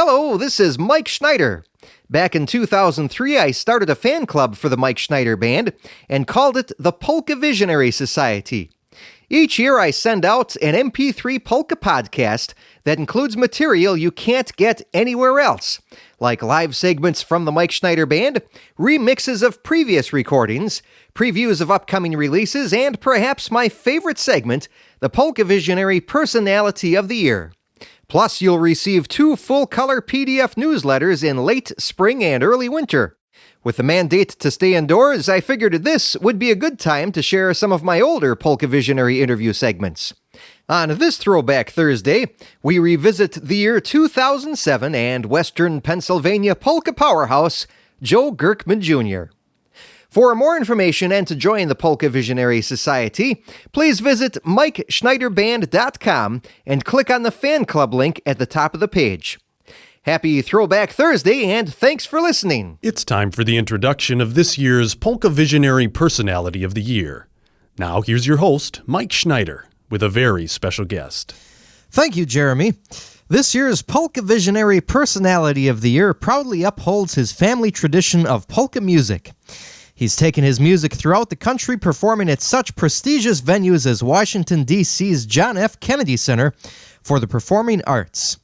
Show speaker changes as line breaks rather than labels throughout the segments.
Hello, this is Mike Schneider. Back in 2003, I started a fan club for the Mike Schneider Band and called it the Polka Visionary Society. Each year, I send out an MP3 polka podcast that includes material you can't get anywhere else, like live segments from the Mike Schneider Band, remixes of previous recordings, previews of upcoming releases, and perhaps my favorite segment, the Polka Visionary Personality of the Year. Plus, you'll receive 2 full-color PDF newsletters in late spring and early winter. With the mandate to stay indoors, I figured this would be a good time to share some of my older Polka Visionary interview segments. On this Throwback Thursday, we revisit the year 2007 and Western Pennsylvania polka powerhouse, Joe Grkman Jr. For more information and to join the Polka Visionary Society, please visit MikeSchneiderband.com and click on the fan club link at the top of the page. Happy Throwback Thursday, and thanks for listening.
It's time for the introduction of this year's Polka Visionary Personality of the Year. Now, here's your host, Mike Schneider, with a very special guest.
Thank you, Jeremy. This year's Polka Visionary Personality of the Year proudly upholds his family tradition of polka music. He's taken his music throughout the country, performing at such prestigious venues as Washington, D.C.'s John F. Kennedy Center for the Performing Arts.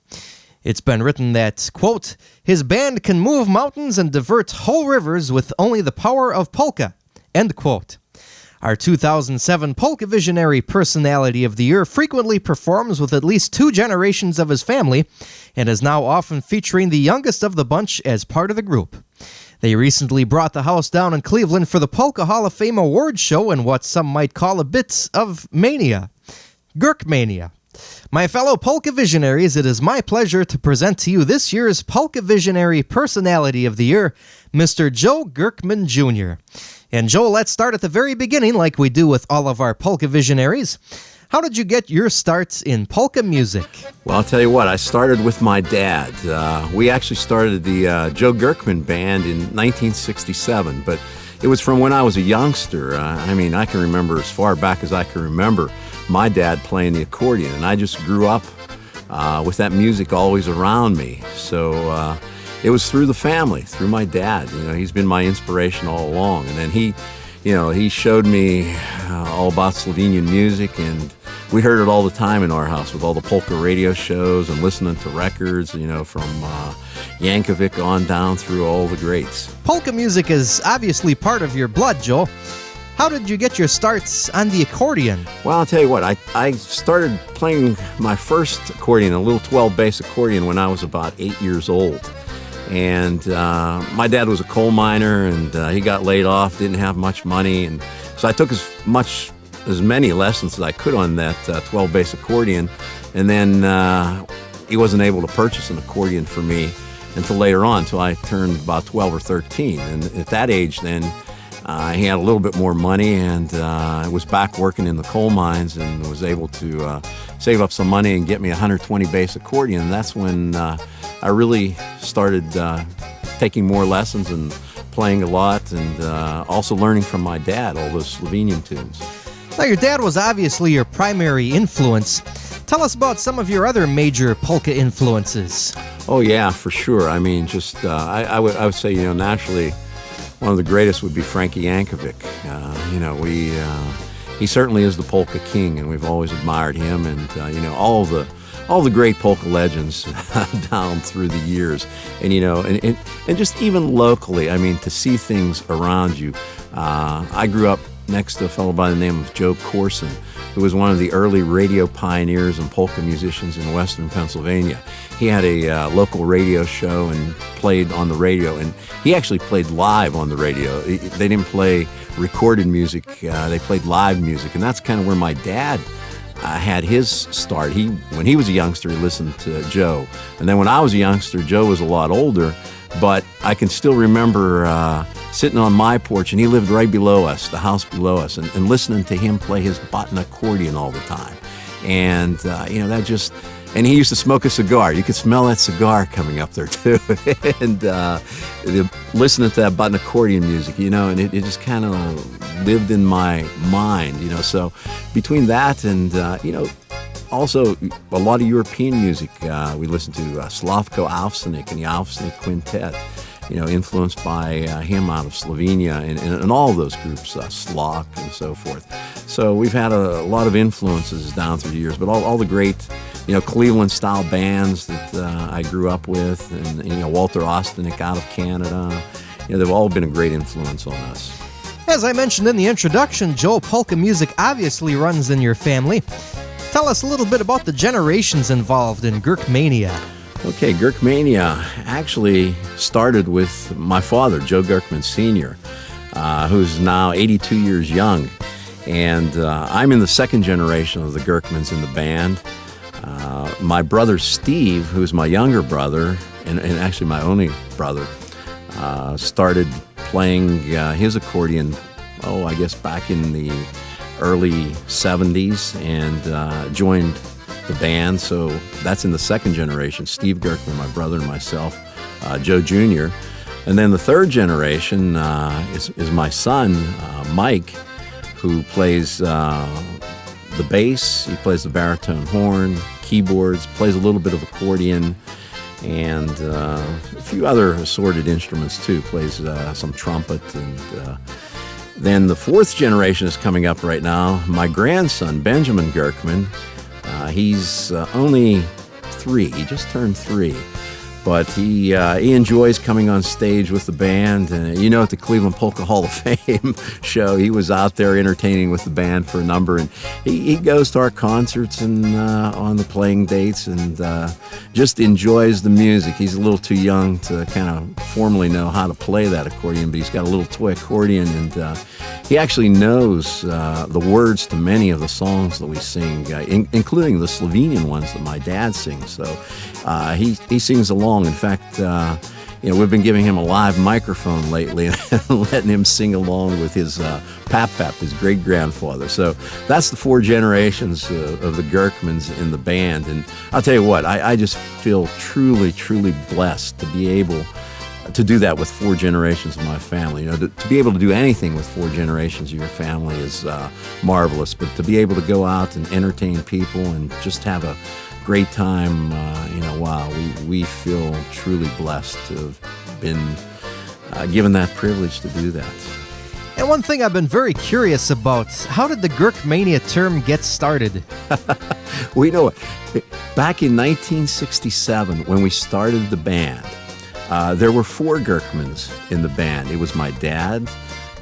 It's been written that, quote, his band can move mountains and divert whole rivers with only the power of polka, end quote. Our 2007 Polka Visionary Personality of the Year frequently performs with at least 2 generations of his family and is now often featuring the youngest of the bunch as part of the group. They recently brought the house down in Cleveland for the Polka Hall of Fame Awards show in what some might call a bit of mania. Grkmania. My fellow Polka Visionaries, it is my pleasure to present to you this year's Polka Visionary Personality of the Year, Mr. Joe Grkman Jr. And Joe, let's start at the very beginning like we do with all of our Polka Visionaries. How did you get your starts in polka music?
Well, I'll tell you what, I started with my dad. We actually started the Joe Grkman Band in 1967, but it was from when I was a youngster. I can remember as far back as I can remember my dad playing the accordion, and I just grew up with that music always around me. So it was through the family, through my dad. You know, he's been my inspiration all along, and then he showed me all about Slovenian music, and we heard it all the time in our house with all the polka radio shows and listening to records, from Yankovic on down through all the greats.
Polka music is obviously part of your blood, Joe. How did you get your starts on the accordion?
Well, I'll tell you what, I started playing my first accordion, a little 12-bass accordion, when I was about 8 years old. And my dad was a coal miner, and he got laid off, didn't have much money, and so I took as many lessons as I could on that 12-bass accordion, and then he wasn't able to purchase an accordion for me until later on, until I turned about 12 or 13. And at that age then, he had a little bit more money, and I was back working in the coal mines and was able to save up some money and get me a 120-bass accordion. And that's when I really started taking more lessons and playing a lot, and also learning from my dad all those Slovenian tunes.
Now, your dad was obviously your primary influence. Tell us about some of your other major polka influences.
Oh, yeah, for sure. I mean, just I would say, naturally, one of the greatest would be Frankie Yankovic. He certainly is the polka king, and we've always admired him, and all the great polka legends down through the years, and just even locally. I mean, to see things around you. I grew up next to a fellow by the name of Joe Corson, who was one of the early radio pioneers and polka musicians in Western Pennsylvania. He had a local radio show and played on the radio, and he actually played live on the radio. They didn't play recorded music, they played live music, and that's kind of where my dad had his start. When he was a youngster, he listened to Joe, and then when I was a youngster, Joe was a lot older, but I can still remember sitting on my porch, and he lived right below us, the house below us, and listening to him play his button accordion all the time. And, that just, and he used to smoke a cigar. You could smell that cigar coming up there too. And listening to that button accordion music, and it just kind of lived in my mind, so between that and, also a lot of European music. We listen to Slavko Avsenik and the Avsenik Quintet, influenced by him out of Slovenia and all of those groups, Slok and so forth. So we've had a lot of influences down through the years, but all the great, Cleveland-style bands that I grew up with, and, Walter Ostanek out of Canada, they've all been a great influence on us.
As I mentioned in the introduction, Joe, polka music obviously runs in your family. Tell us a little bit about the generations involved in Grkmania.
Okay, Grkmania actually started with my father, Joe Grkman Sr., who's now 82 years young. And I'm in the second generation of the Grkmans in the band. My brother Steve, who's my younger brother, and actually my only brother, started playing his accordion, I guess back in the early 70s, and joined the band. So that's in the second generation, Steve Grkman, my brother, and myself, Joe Jr. And then the third generation is my son, Mike, who plays the bass, he plays the baritone horn, keyboards, plays a little bit of accordion, and a few other assorted instruments too, plays some trumpet. And then the fourth generation is coming up right now. My grandson, Benjamin Grkman, he's only 3, he just turned 3. But he enjoys coming on stage with the band. At the Cleveland Polka Hall of Fame show, he was out there entertaining with the band for a number. And he goes to our concerts and on the playing dates, and just enjoys the music. He's a little too young to kind of formally know how to play that accordion, but he's got a little toy accordion, and he actually knows the words to many of the songs that we sing, including the Slovenian ones that my dad sings. So he sings along. In fact, we've been giving him a live microphone lately and letting him sing along with his pap-pap, his great-grandfather. So that's the 4 generations of the Grkmans in the band. And I'll tell you what, I just feel truly, truly blessed to be able to do that with 4 generations of my family. To be able to do anything with 4 generations of your family is marvelous. But to be able to go out and entertain people and just have a great time, wow, we feel truly blessed to have been given that privilege to do that.
And one thing I've been very curious about, how did the Grkmania term get started?
Well, back in 1967, when we started the band, there were 4 Grkmans in the band. It was my dad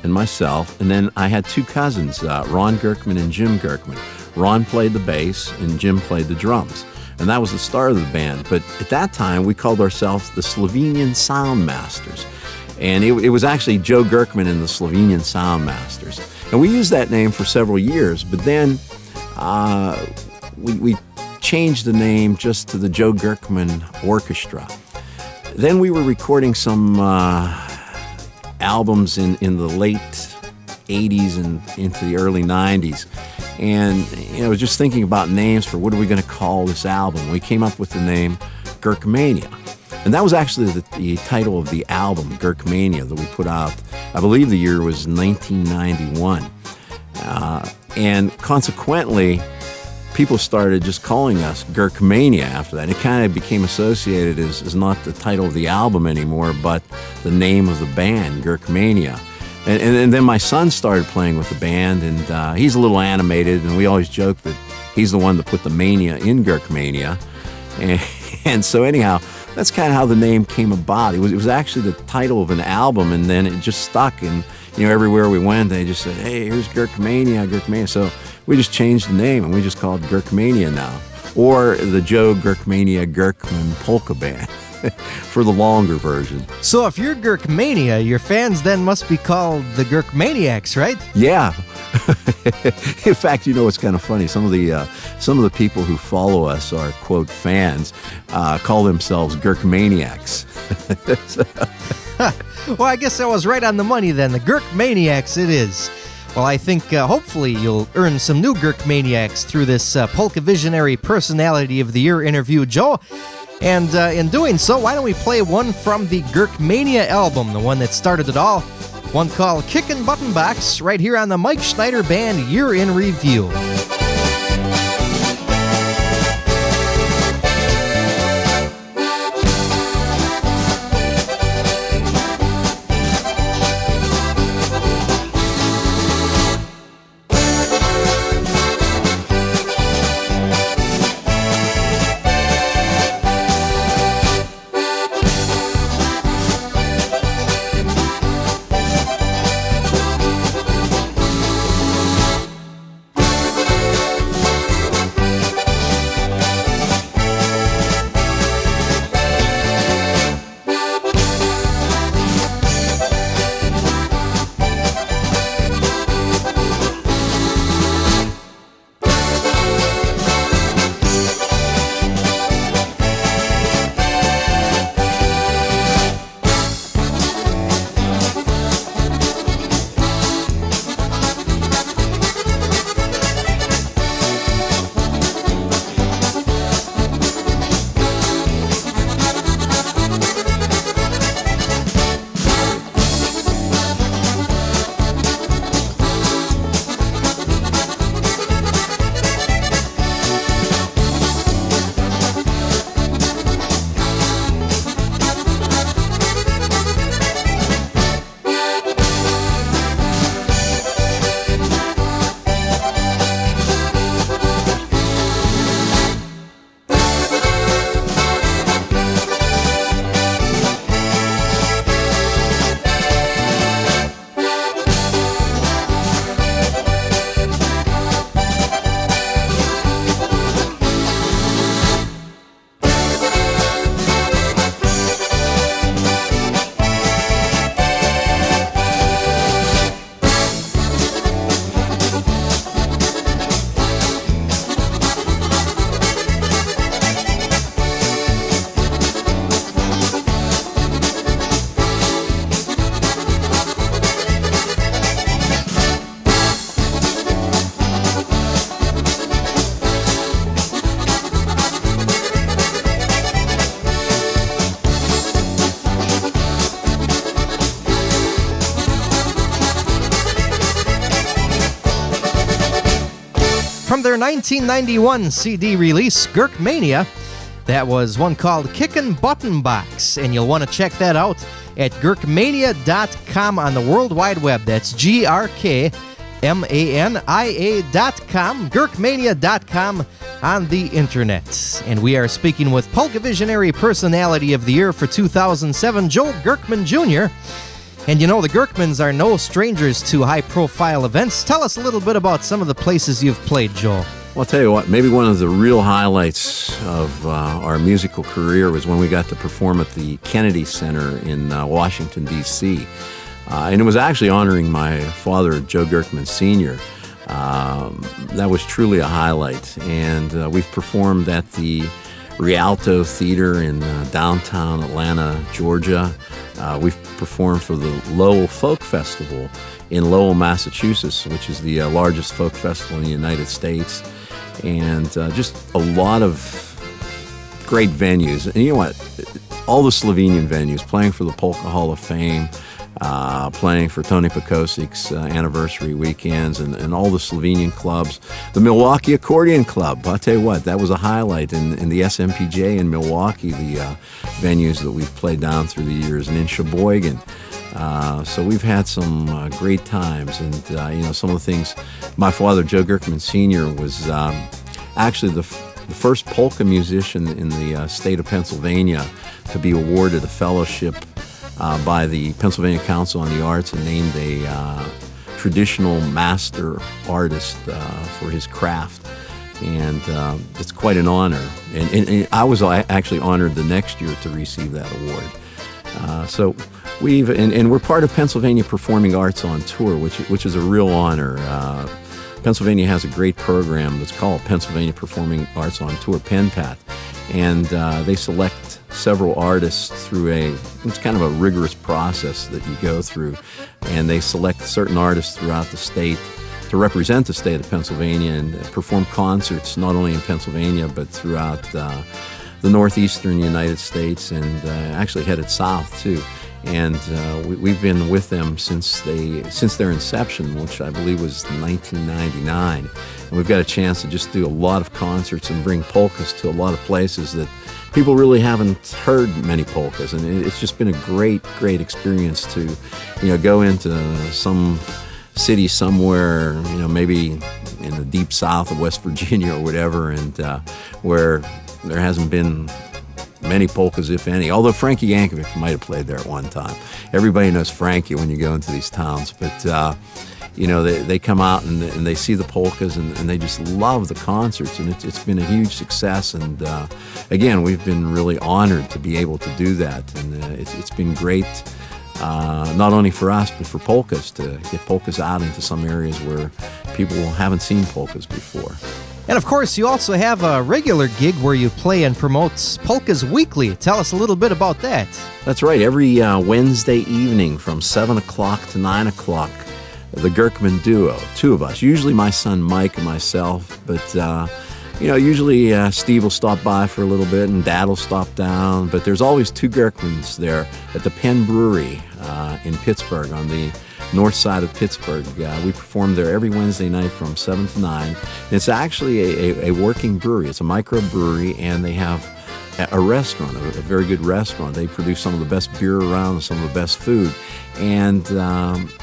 and myself, and then I had 2 cousins, Ron Grkman and Jim Grkman. Ron played the bass and Jim played the drums. And that was the start of the band. But at that time, we called ourselves the Slovenian Sound Masters. And it was actually Joe Grkman and the Slovenian Sound Masters. And we used that name for several years, but then we changed the name just to the Joe Grkman Orchestra. Then we were recording some albums in the late 80s and into the early 90s. And, just thinking about names for what are we going to call this album. We came up with the name Grkmania. And that was actually the title of the album, Grkmania, that we put out. I believe the year was 1991. And consequently, people started just calling us Grkmania after that. And it kind of became associated as not the title of the album anymore, but the name of the band, Grkmania. And then my son started playing with the band, and he's a little animated, and we always joke that he's the one that put the mania in Grkmania. And so anyhow, that's kind of how the name came about. It was actually the title of an album, and then it just stuck. And everywhere we went, they just said, "Hey, here's Grkmania, Grkmania." So we just changed the name, and we just call it Grkmania now, or the Joe Grkmania Grkman Polka Band. For the longer version.
So if you're Grkmania, your fans then must be called the Grkmaniacs, right?
Yeah. In fact, it's kind of funny. Some of the people who follow us, our quote fans, call themselves Grkmaniacs.
Well, I guess I was right on the money then. The Grkmaniacs it is. Well, I think hopefully you'll earn some new Grkmaniacs through this Polka Visionary Personality of the Year interview, Joe. And in doing so, why don't we play one from the Grkmania album, the one that started it all, one called Kickin' Button Box, right here on the Mike Schneider Band Year in Review. their 1991 CD release, Grkmania. That was one called Kickin' Button Box, and you'll want to check that out at Grkmania.com on the World Wide Web. That's GRKMANIA.com, Grkmania.com on the internet. And we are speaking with Polka Visionary Personality of the Year for 2007, Joe Grkman Jr. And you know, the Grkmans are no strangers to high-profile events. Tell us a little bit about some of the places you've played, Joe.
Well, I'll tell you what, maybe one of the real highlights of our musical career was when we got to perform at the Kennedy Center in Washington, D.C. And it was actually honoring my father, Joe Grkman Sr. That was truly a highlight. And we've performed at the Rialto Theater in downtown Atlanta, Georgia. We've performed for the Lowell Folk Festival in Lowell, Massachusetts, which is the largest folk festival in the United States. And just a lot of great venues. And you know what? All the Slovenian venues, playing for the Polka Hall of Fame, playing for Tony Pekosic's anniversary weekends, and all the Slovenian clubs. The Milwaukee Accordion Club, I'll tell you what, that was a highlight in the SMPJ in Milwaukee, the venues that we've played down through the years, and in Sheboygan. So we've had some great times, and you know, some of the things. My father, Joe Grkman Sr., was actually the first polka musician in the state of Pennsylvania to be awarded a fellowship by the Pennsylvania Council on the Arts and named a traditional master artist for his craft. And it's quite an honor. And I was actually honored the next year to receive that award. So we're part of Pennsylvania Performing Arts on Tour, which is a real honor. Pennsylvania has a great program that's called Pennsylvania Performing Arts on Tour, PenPat, and they select several artists through it's kind of a rigorous process that you go through, and they select certain artists throughout the state to represent the state of Pennsylvania and perform concerts not only in Pennsylvania but throughout the northeastern United States, and actually headed south too. And we've been with them since their inception, which I believe was 1999. And we've got a chance to just do a lot of concerts and bring polkas to a lot of places that people really haven't heard many polkas. And it's just been a great, great experience to, you know, go into some city somewhere, you know, maybe in the deep south of West Virginia or whatever, and where there hasn't been many polkas, if any, although Frankie Yankovic might have played there at one time. Everybody knows Frankie when you go into these towns, but you know, they come out and they see the polkas, and they just love the concerts, and it's been a huge success. And again, we've been really honored to be able to do that, and it's been great, not only for us but for polkas, to get polkas out into some areas where people haven't seen polkas before.
And of course, you also have a regular gig where you play and promote Polkas Weekly. Tell us a little bit about that.
That's right. Every Wednesday evening from 7 o'clock to 9 o'clock, the Grkman duo, two of us, usually my son Mike and myself, but you know, usually Steve will stop by for a little bit and Dad will stop down, but there's always two Grkmans there at the Penn Brewery in Pittsburgh, on the north side of Pittsburgh. We perform there every Wednesday night from 7 to 9. And it's actually a working brewery. It's a microbrewery, and they have a restaurant, a very good restaurant. They produce some of the best beer around and some of the best food. And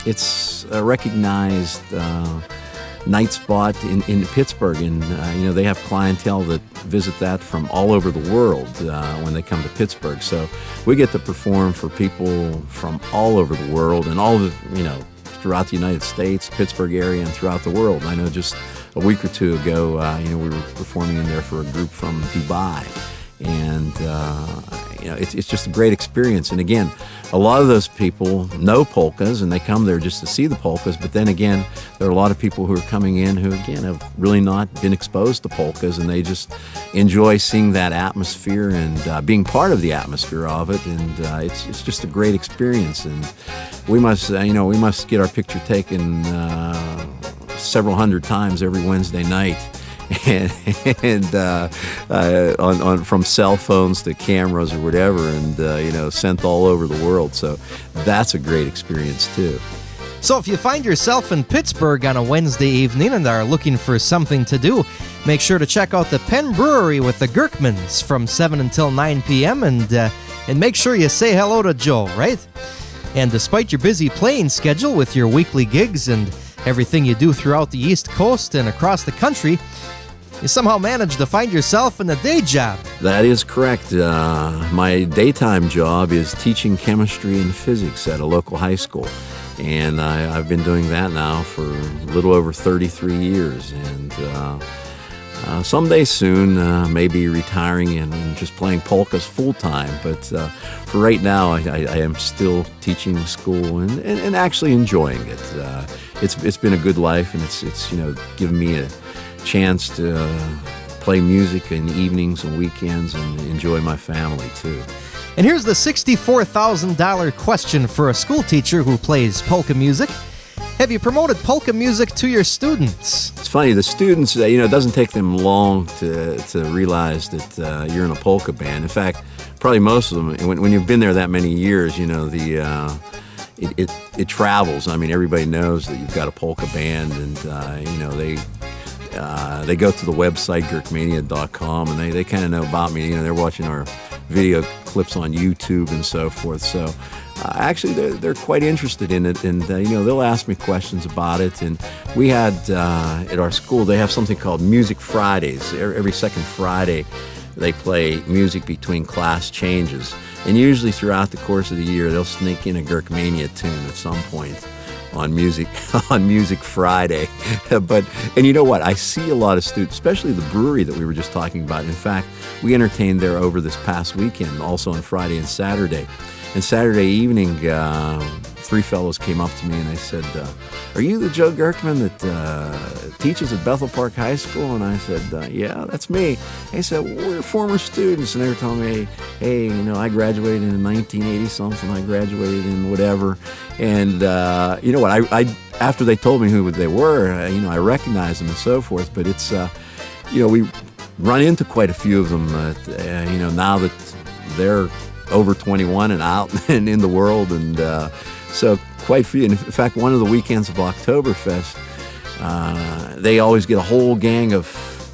it's a recognized night spot in Pittsburgh. And, you know, they have clientele that visit that from all over the world when they come to Pittsburgh. So we get to perform for people from all over the world and all of the, you know, throughout the United States, Pittsburgh area, and throughout the world. I know just a week or two ago, you know, we were performing in there for a group from Dubai. And, you know, it's just a great experience. And again, a lot of those people know polkas, and they come there just to see the polkas. But then again, there are a lot of people who are coming in who, again, have really not been exposed to polkas, and they just enjoy seeing that atmosphere and being part of the atmosphere of it. And it's just a great experience. And we must, you know, we must get our picture taken several hundred times every Wednesday night. and from cell phones to cameras or whatever, and you know, sent all over the world. So that's a great experience too.
So if you find yourself in Pittsburgh on a Wednesday evening and are looking for something to do, make sure to check out the Penn Brewery with the Grkmans from 7 until 9 p.m. And make sure you say hello to Joe, right? And despite your busy playing schedule with your weekly gigs and everything you do throughout the East Coast and across the country, you somehow manage to find yourself in a day job.
That is correct. My daytime job is teaching chemistry and physics at a local high school. And I've been doing that now for a little over 33 years. And someday soon, maybe retiring and just playing polkas full time. But for right now, I am still teaching school and actually enjoying it. It's been a good life, and it's given me a chance to play music in evenings and weekends and enjoy my family too.
And here's the $64,000 question for a school teacher who plays polka music. Have you promoted polka music to your students?
It's funny, the students, it doesn't take them long to realize that you're in a polka band. In fact, probably most of them, when you've been there that many years, it travels. I mean, everybody knows that you've got a polka band, and they go to the website grkmania.com, and they kind of know about me. They're watching our video clips on YouTube and so forth. So actually, they're quite interested in it, and they'll ask me questions about it. And we had at our school, they have something called Music Fridays. Every second Friday, they play music between class changes, and usually throughout the course of the year, they'll sneak in a Grkmania tune at some point on Music Friday. And you know what? I see a lot of students, especially the brewery that we were just talking about. In fact, we entertained there over this past weekend, also on Friday and Saturday. And Saturday evening, three fellows came up to me and they said, "Are you the Joe Grkman that teaches at Bethel Park High School?" And I said, "Yeah, that's me." They said, "Well, we're former students," and they were telling me, "Hey, I graduated in 1980 something. I graduated in whatever." And you know what? I after they told me who they were, I recognized them and so forth. But it's we run into quite a few of them. Now that they're over 21 and out and in the world, and so quite a few. And in fact, one of the weekends of Oktoberfest, they always get a whole gang of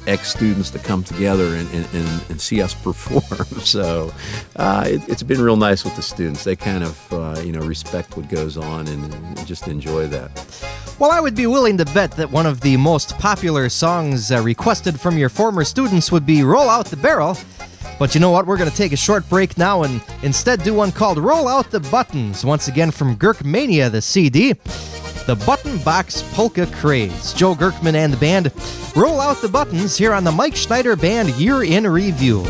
ex-students to come together and see us perform. So it's been real nice with the students. They kind of respect what goes on and just enjoy that.
Well, I would be willing to bet that one of the most popular songs requested from your former students would be Roll Out the Barrel. But you know what? We're going to take a short break now and instead do one called Roll Out the Buttons, once again from Grkmania, the CD. The Button Box Polka Craze. Joe Grkman and the band roll out the buttons here on the Mike Schneider Band Year in Review.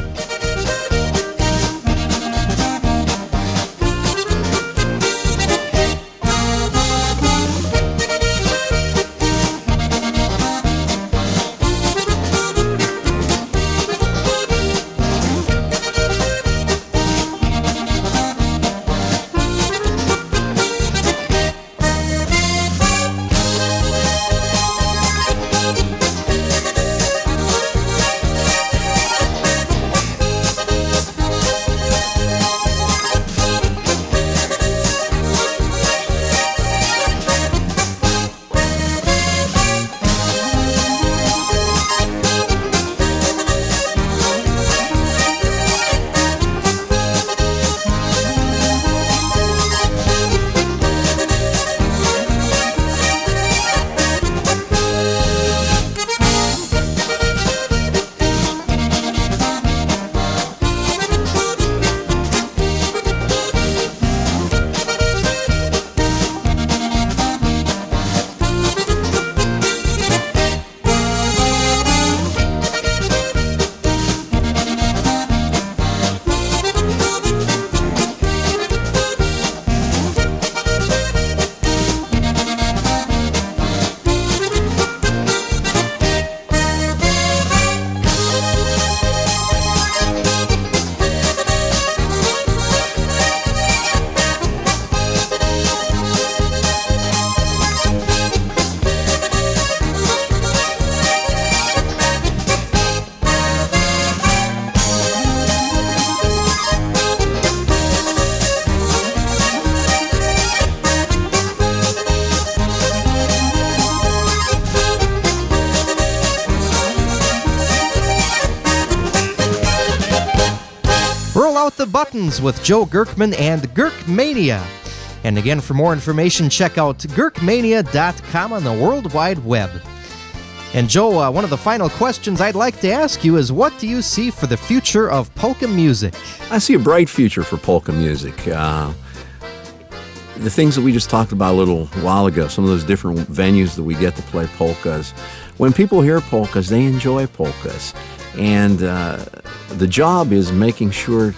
Out the Buttons with Joe Grkman and Grkmania. And again, for more information, check out grkmania.com on the World Wide Web. And Joe, one of the final questions I'd like to ask you is, what do you see for the future of polka music?
I see a bright future for polka music. The things that we just talked about a little while ago, some of those different venues that we get to play polkas. When people hear polkas, they enjoy polkas. And the job is making sure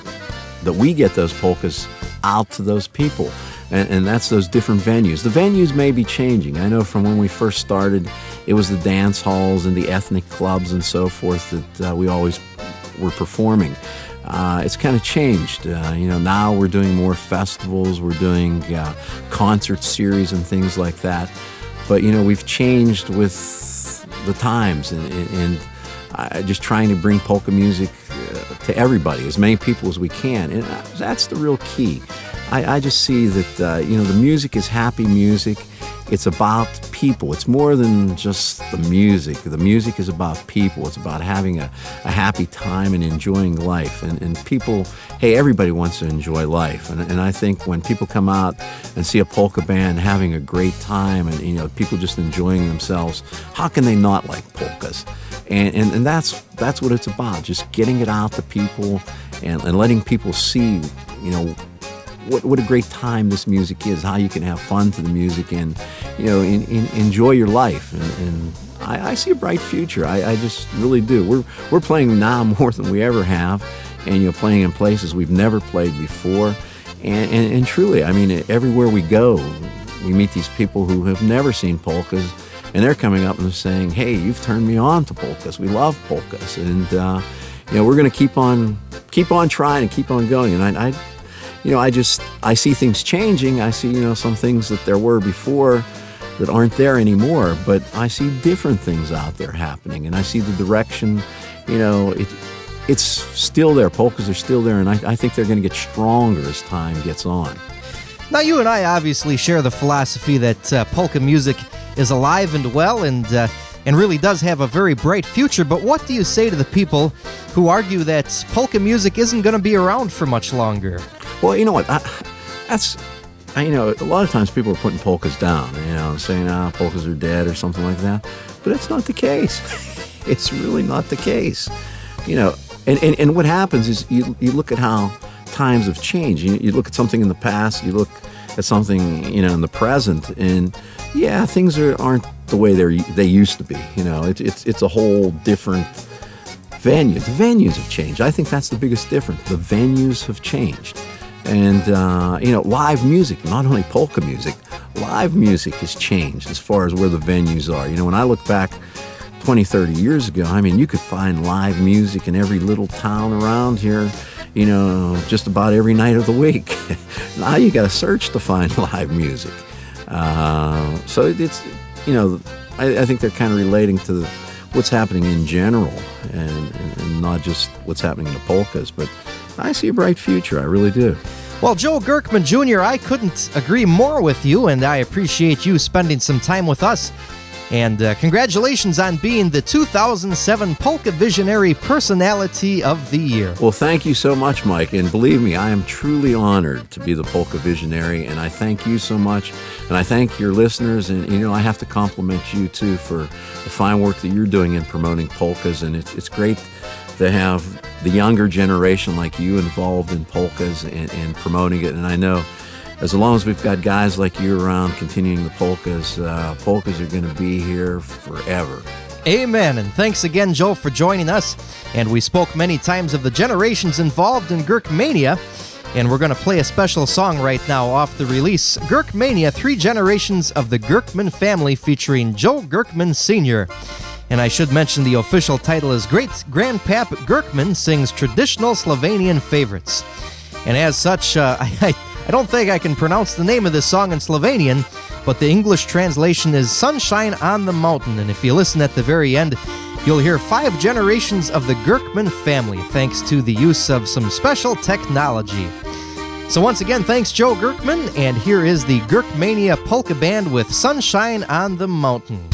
that we get those polkas out to those people. And that's those different venues. The venues may be changing. I know from when we first started, it was the dance halls and the ethnic clubs and so forth that we always were performing. It's kind of changed. Now we're doing more festivals, we're doing concert series and things like that. But, we've changed with the times and just trying to bring polka music to everybody, as many people as we can. And that's the real key. I just see that, the music is happy music. It's about people. It's more than just the music. The music is about people. It's about having a happy time and enjoying life. And people, hey, everybody wants to enjoy life. And I think when people come out and see a polka band having a great time and, people just enjoying themselves, how can they not like polkas? And that's what it's about, just getting it out to people and letting people see, what a great time this music is, how you can have fun to the music and, enjoy your life. And I see a bright future. I just really do. We're playing now more than we ever have, and, playing in places we've never played before. And truly, everywhere we go, we meet these people who have never seen polkas, and they're coming up and saying, hey, you've turned me on to polkas. We love polkas. And, we're going to keep on trying and keep on going. And I see things changing. I see, some things that there were before that aren't there anymore, but I see different things out there happening, and I see the direction, it's still there. Polkas are still there, and I think they're going to get stronger as time gets on.
Now, you and I obviously share the philosophy that polka music is alive and well and really does have a very bright future, but what do you say to the people who argue that polka music isn't going to be around for much longer?
Well, you know what? A lot of times people are putting polkas down, saying, polkas are dead or something like that. But it's not the case. It's really not the case. And what happens is you look at how times have changed. You look at something in the past, you look at something, in the present, and yeah, things aren't the way they used to be. It's a whole different venue. The venues have changed. I think that's the biggest difference. The venues have changed. And, live music, not only polka music, live music has changed as far as where the venues are. When I look back 20, 30 years ago, you could find live music in every little town around here, just about every night of the week. Now you got to search to find live music. So it's, I think they're kind of relating to what's happening in general and not just what's happening in the polkas, but I see a bright future. I really do.
Well, Joe Grkman Jr., I couldn't agree more with you, and I appreciate you spending some time with us. And congratulations on being the 2007 Polka Visionary Personality of the Year.
Well, thank you so much, Mike. And believe me, I am truly honored to be the Polka Visionary, and I thank you so much. And I thank your listeners, and, I have to compliment you, too, for the fine work that you're doing in promoting polkas. And it's great to have the younger generation like you involved in polkas and promoting it. And I know as long as we've got guys like you around continuing the polkas, polkas are going to be here forever.
Amen. And thanks again, Joe, for joining us. And we spoke many times of the generations involved in Grkmania. And we're going to play a special song right now off the release, Grkmania, 3 Generations of the Grkman Family, featuring Joe Grkman Sr. And I should mention the official title is Great-Grandpap Grkman Sings Traditional Slovenian Favorites. And as such, I don't think I can pronounce the name of this song in Slovenian, but the English translation is Sunshine on the Mountain. And if you listen at the very end, you'll hear 5 generations of the Grkman family, thanks to the use of some special technology. So once again, thanks Joe Grkman, and here is the Grkmania Polka Band with Sunshine on the Mountain.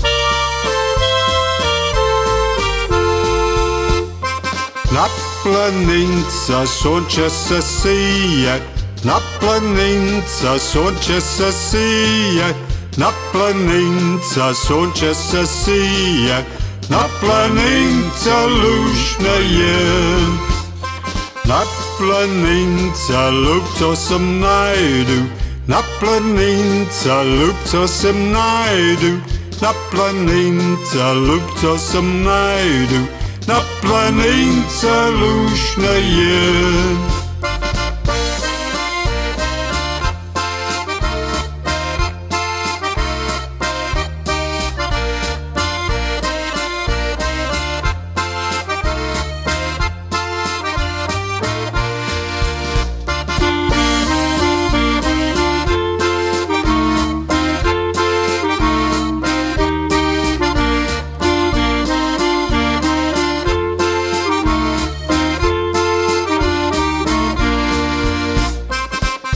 Not planince sonce se sije, na planince sonce se sije, na planince sonce se sije, na planince lušne je. Na planince lupco sam najdu, na planince lupco sam najdu, na planince lupco sam najdu, na planince lušne je.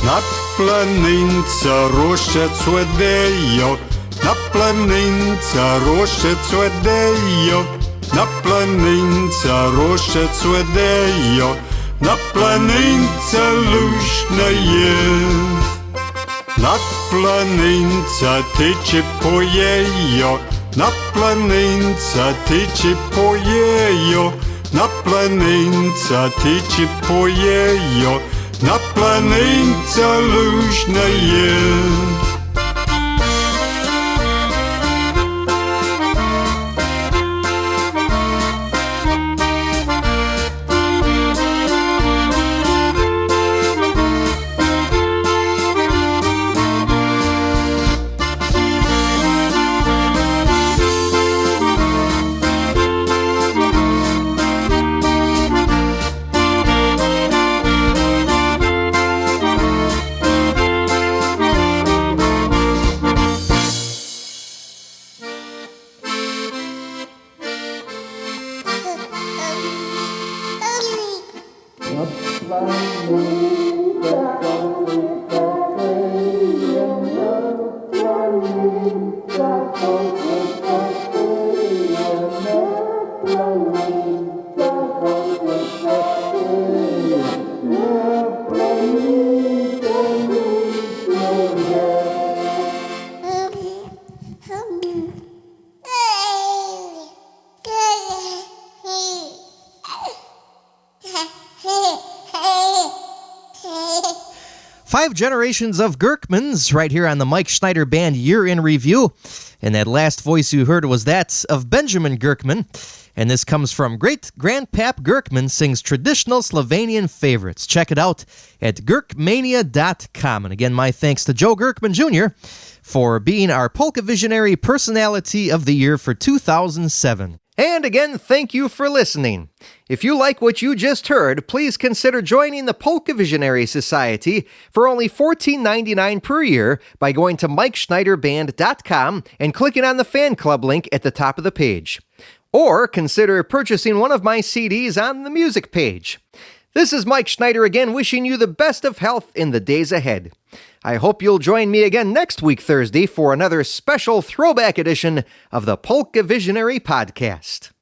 Na planince roše cvedejo, na planince roše cvedejo, na planince roše cvedejo, na planince lušne je. Na planince tyči pojejo, na planince tyči pojejo, na planince tyči pojejo, na planince lušne je.
Five generations of Grkmans right here on the Mike Schneider Band Year in Review. And that last voice you heard was that of Benjamin Grkman. And this comes from great-grandpap Grkman sings traditional Slovenian favorites. Check it out at Grkmania.com. And again, my thanks to Joe Grkman Jr. for being our Polka Visionary Personality of the Year for 2007. And again, thank you for listening. If you like what you just heard, please consider joining the Polka Visionary Society for only $14.99 per year by going to MikeSchneiderBand.com and clicking on the fan club link at the top of the page. Or consider purchasing one of my CDs on the music page. This is Mike Schneider again, wishing you the best of health in the days ahead. I hope you'll join me again next week, Thursday, for another special throwback edition of the Polka Visionary Podcast.